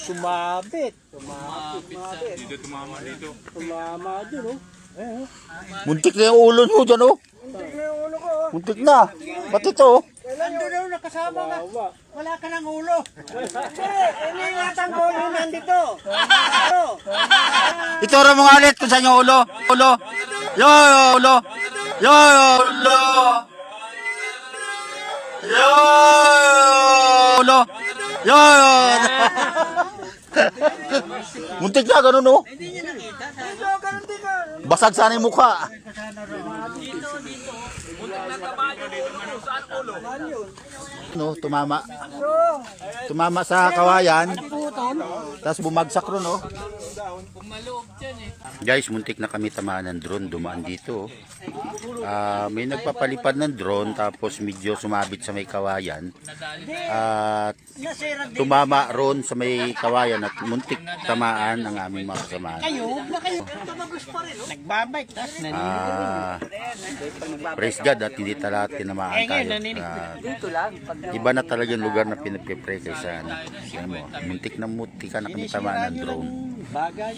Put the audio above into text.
Sumabit. Dito tumama dito. Tumama dito. Muntik na yung ulo nyo dyan, oh. Muntik na yung ulo ko. Muntik na. Ba't ito, oh? Nandun daw nakasama ka. Wala ka ng ulo. Hindi natang ulo nandito. Ituro mo nga ulit kung saan yung ulo. Ulo. Yo, ulo. Yo, ulo. Yo, ulo. Yo, muntik na, ganun, oh. Basag sana yung mukha. No, tumama. Tumama sa kawayan. Tapos bumagsak ron, oh. Guys, muntik na kami tamaan ng drone. Dumaan dito. May nagpapalipad ng drone tapos medyo sumabit sa may kawayan. At tumama ron sa may kawayan at muntik tamaan ang aming mga kasamahan. Nagbabike. Praise God at hindi talaga tinamaan tayo. Iba na talaga yung lugar na pinapipray kaysa ano. Muntik na kami tamaan ng drone. Bagay.